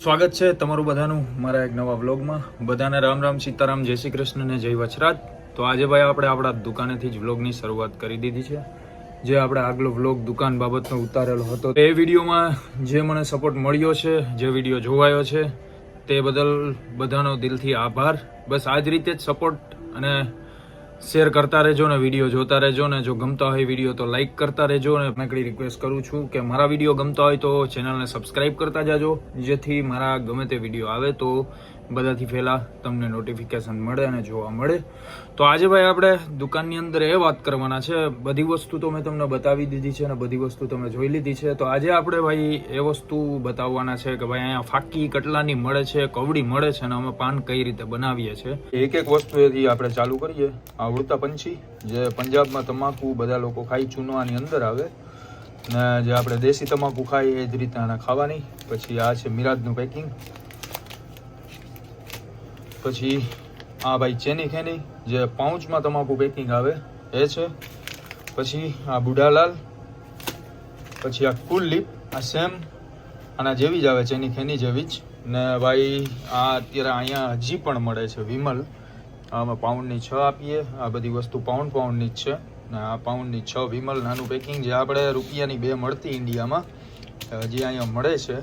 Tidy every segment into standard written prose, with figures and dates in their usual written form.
સ્વાગત છે તમારું બધાનું મારા એક નવા વ્લોગમાં. બધાને રામ રામ, સીતારામ, જય શ્રી કૃષ્ણ ને જય વચરાજ. તો આજે ભાઈ આપણે આપણા દુકાનેથી જ વ્લોગની શરૂઆત કરી દીધી છે. જે આપણે આગલો વ્લોગ દુકાન બાબતનો ઉતારેલો હતો એ વિડીયોમાં જે મને સપોર્ટ મળ્યો છે, જે વિડીયો જોવાયો છે તે બદલ બધાનો દિલથી આભાર. બસ આ જ રીતે જ સપોર્ટ અને શેર કરતા રહેજો ને વિડીયો જોતા રહેજો ને જો ગમતા હોય વિડીયો તો લાઈક કરતા રહેજો. ને નાનકડી રિક્વેસ્ટ કરું છું કે મારા વિડીયો ગમતા હોય તો ચેનલને સબસ્ક્રાઈબ કરતા જાજો, જેથી મારા ગમે તે વિડીયો આવે તો બધાથી પહેલા તમને નોટિફિકેશન મળે અને જોવા મળે. તો આજે ભાઈ આપણે દુકાનની અંદર એ વાત કરવાના છે. બધી વસ્તુ તો મેં તમને બતાવી દીધી છે અને બધી વસ્તુ તમે જોઈ લીધી છે. તો આજે આપણે ભાઈ એ વસ્તુ બતાવવાના છે કે ભાઈ અહીંયા ફાકી કટલાની મળે છે, કવડી મળે છે અને અમે પાન કઈ રીતે બનાવીએ છીએ. એક એક વસ્તુએથી આપણે ચાલુ કરીએ. આ ઉડતા પંછી જે પંજાબમાં તમાકુ બધા લોકો ખાઈ ચૂનવાની અંદર આવે ને જે આપણે દેશી તમાકુ ખાઈ એ જ રીતે આને ખાવાની. પછી આ છે મિરાજનું પેકિંગ. પછી આ ભાઈ ચેની ખેની જે પાઉચમાં તમાકુ પેકિંગ આવે એ છે. પછી આ બુઢાલાલ. પછી આ કુલ લીપ, આ સેમ આના જેવી જ આવે, ચેની ખેની જેવી જ. ને ભાઈ આ અત્યારે અહીંયા હજી પણ મળે છે વિમલ. આમાં પાઉન્ડની 6 આપીએ. આ બધી વસ્તુ પાઉન્ડની જ છે ને આ પાઉન્ડની 6 વિમલ નાનું પેકિંગ જે આપણે રૂપિયાની 2 મળતી ઇન્ડિયામાં, હજી અહીંયા મળે છે.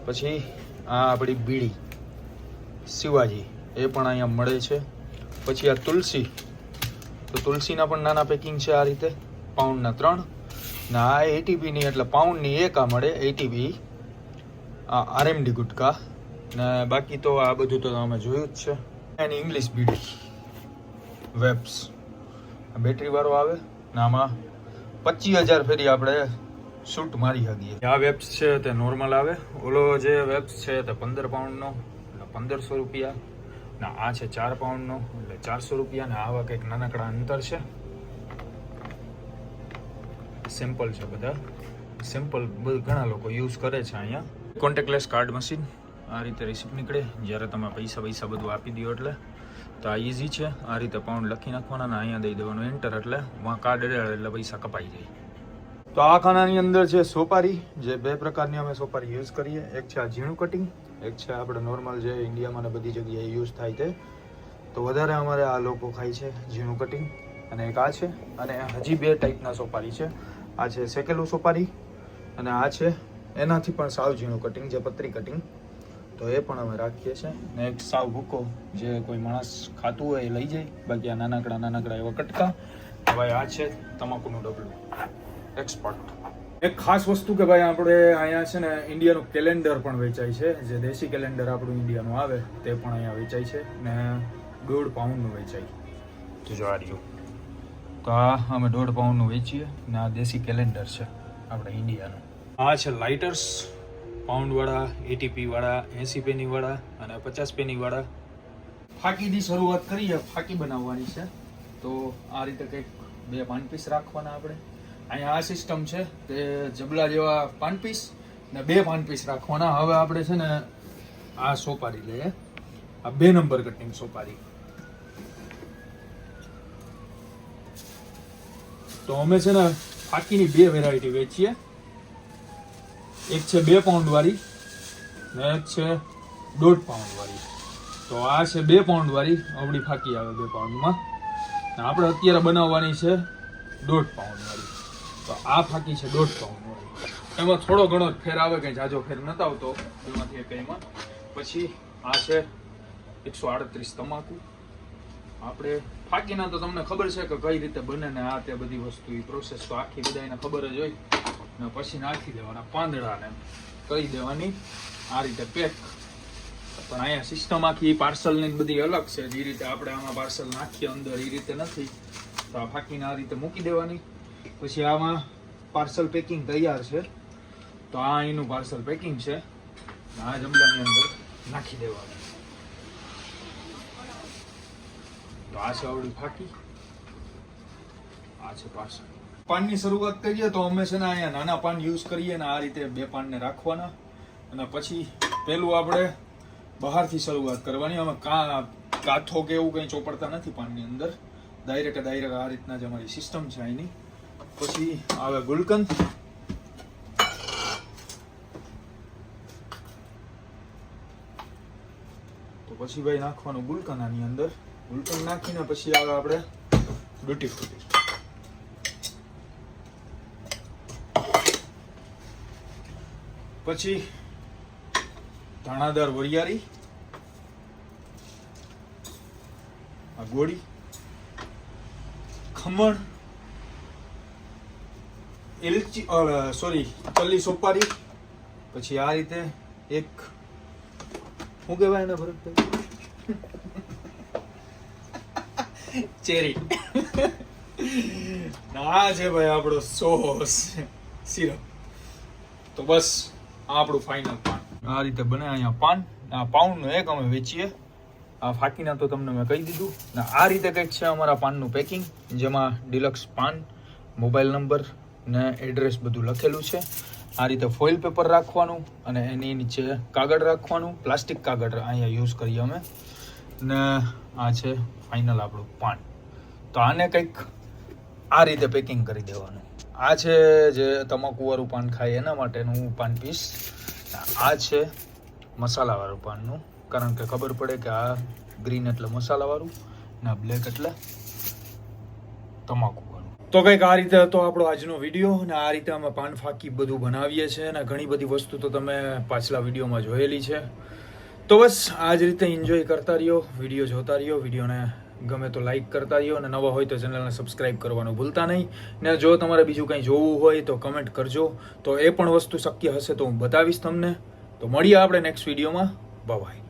પછી આ આપણી બીડી શિવાજી એ પણ અહીંયા મળે છે. પછી આ તુલસી, તો તુલસીના પણ નાના પેકિંગ છે આ રીતે, પાઉન્ડના 3 ને આ 80pની એટલે પાઉન્ડની 1 આ મળે 80p. આ આરએમડી ગુટકા ને બાકી તો આ બધું તો અમે જોયું જ છે. એની ઇંગ્લિશ બીડી વેબ્સ બેટરી વાળો આવે ને આમાં 25,000 ફેરી આપણે શૂટ મારી શકીએ. આ વેબ્સ છે તે નોર્મલ આવે. ઓલો જે વેબ્સ છે તે 15 પાઉન્ડનો એટલે 1500 રૂપિયા ને આ છે 4 પાઉન્ડનો એટલે 400 રૂપિયા. ને આવા કંઈક નાનકડા અંતર છે. સિમ્પલ છે બધા, સિમ્પલ ઘણા લોકો યુઝ કરે છે અહીંયા. કોન્ટેક્ટલેસ કાર્ડ મશીન આ રીતે રિસિપ્ટ નીકળે જ્યારે તમે પૈસા બધું આપી દો એટલે. તો આ ઇઝી છે. આ રીતે પાઉન્ડ લખી નાખવાના ને અહીંયા દઈ દેવાનું એન્ટર એટલે કાર્ડ અડાડે એટલે પૈસા કપાઈ જાય. તો આ ખાનાની અંદર છે સોપારી. જે 2 પ્રકારની અમે સોપારી યુઝ કરીએ. એક છે આ ઝીણું કટિંગ, એક છે આપણે નોર્મલ જે ઇન્ડિયામાં ને બધી જગ્યાએ યુઝ થાય તે. તો વધારે અમારે આ લોકો ખાય છે ઝીણું કટિંગ. અને એક આ છે. અને હજી 2 ટાઈપના સોપારી છે. આ છે શેકેલું સોપારી અને આ છે એનાથી પણ સાવ ઝીણું કટિંગ જે પતરી કટિંગ. તો એ પણ અમે રાખીએ છીએ. ને એક સાવ ભૂકો જે કોઈ માણસ ખાતું હોય એ લઈ જાય. બાકી આ નાનકડા એવા કટકા. ભાઈ આ છે તમાકુનું ડબલું એક્સપર્ટ. એક ખાસ વસ્તુ કે ભાઈ આપણે અહીંયા છે ને ઇન્ડિયાનું કેલેન્ડર પણ વેચાય છે. જે દેશી કેલેન્ડર આપણું ઇન્ડિયાનું આવે તે પણ અહીંયા વેચાય છે ને 1.5 પાઉન્ડનું વેચાય. તો જો આ રહ્યું. તો આ અમે 1.5 પાઉન્ડનું વેચીએ ને આ દેશી કેલેન્ડર છે આપણે ઇન્ડિયાનું. આ છે લાઇટર્સ પાઉન્ડવાળા, 80p વાળા, 80p વાળા અને 50p વાળા. ફાકીથી શરૂઆત કરીએ. ફાકી બનાવવાની છે તો આ રીતે કંઈક 2 પાન પીસ રાખવાના આપણે. અહીંયા આ સિસ્ટમ છે તે જબલા જેવા પાન પીસ ને 2 પાન પીસ રાખવાના. હવે આપણે છે ને આ સોપારી લઈએ. આ 2 નંબર કટિંગ સોપારી. તો અમે છે ને ફાકીની 2 વેરાયટી વેચીએ. એક છે 2 પાઉન્ડ વાળી ને એક છે 1.5 પાઉન્ડ વાળી. તો આ છે 2 પાઉન્ડ વાળી અવળી ફાકી આવે 2 પાઉન્ડમાં. ને આપણે અત્યારે બનાવવાની છે 1.5 પાઉન્ડ વાળી. તો આ ફાકી છે 1.5 પાઉન્ડ વાળી. એમાં થોડો ઘણો ફેર આવે, કંઈ જાજો ફેર નતા આવતો એમાંથી કંઈમાં. પછી આ છે 138 તમાકુ. આપણે ફાકીના તો તમને ખબર છે કે કઈ રીતે બને ને આ તે બધી વસ્તુ એ પ્રોસેસ તો આખી બધાને ખબર જ હોય. ને પછી નાખી દેવાના પાંદડાને કરી દેવાની આ રીતે પેક. પણ અહીંયા સિસ્ટમ આખી પાર્સલની બધી અલગ છે. જે રીતે આપણે આમાં પાર્સલ નાખીએ અંદર એ રીતે નથી. તો આ ફાકીને આ રીતે મૂકી દેવાની. પછી આમાં પાર્સલ પેકિંગ તૈયાર છે. તો આ એનું પાર્સલ પેકિંગ છે. આ જમલાની અંદર નાખી દેવાનું. તો આ છે આવડી ફાકી, આ છે પાર્સલ. પાનની શરૂઆત કરીએ તો અમે છે ને અહીંયા નાના પાન યુઝ કરીએ ને આ રીતે 2 પાનને રાખવાના. અને પછી પેલું આપણે બહારથી શરૂઆત કરવાની. અમે કાથો કે એવું કંઈ ચોપડતા નથી પાનની અંદર. ડાયરેક્ટ આ રીતના જ અમારી સિસ્ટમ છે અહીંની. પછી આવે ગુલકંદ. પછી ભાઈ નાખવાનું ગુલકંદ આની અંદર. ગુલકંદ નાખીને પછી આવે આપણે ડૂટી ફ્રૂટી. પછી દાણાદાર વરિયાળી, આ ગોળી, ખમણ, એલચી ચલ્લી સોપારી. પછી આ રીતે એક શું કહેવાય એને ભરતભાઈ? ચેરી. આ છે ભાઈ આપણો સોસ સિરપ. તો બસ આ આપણું ફાઇનલ પાન આ રીતે બને. અહીંયા પાન આ પાઉન્ડનું એક અમે વેચીએ. આ ફાકીના તો તમને મેં કહી દીધું ને. આ રીતે કંઈક છે અમારા પાનનું પેકિંગ, જેમાં ડિલક્સ પાન, મોબાઈલ નંબર ને એડ્રેસ બધું લખેલું છે. આ રીતે ફોઇલ પેપર રાખવાનું અને એની નીચે કાગળ રાખવાનું. પ્લાસ્ટિક કાગળ અહીંયા યુઝ કરીએ અમે. ને આ છે ફાઇનલ આપણું પાન. તો આને કંઈક આ રીતે પેકિંગ કરી દેવાનું. આ છે જે તમાકુવાળું પાન ખાય એના માટેનું પાન પીસ. આ છે મસાલાવાળું પાનનું, કારણ કે ખબર પડે કે આ ગ્રીન એટલે મસાલાવાળું ને બ્લેક એટલે તમાકુવાળું. તો કંઈક આ રીતે હતો આપણો આજનો વિડીયો. અને આ રીતે અમે પાન ફાકી બધું બનાવીએ છીએ. અને ઘણી બધી વસ્તુ તો તમે પાછલા વિડીયોમાં જોયેલી છે. તો બસ આ જ રીતે એન્જોય કરતા રહ્યો, વિડીયો જોતા રહ્યો. વિડીયોને ગમે તો લાઈક કરતા રહ્યો, અને નવા હોય તો ચેનલને સબસ્ક્રાઈબ કરવાનું ભૂલતા નહીં. ને જો તમારે બીજું કંઈ જોવું હોય તો કમેન્ટ કરજો, તો એ પણ વસ્તુ શક્ય હશે તો હું બતાવીશ તમને. તો મળીએ આપણે નેક્સ્ટ વિડીયોમાં. બાય.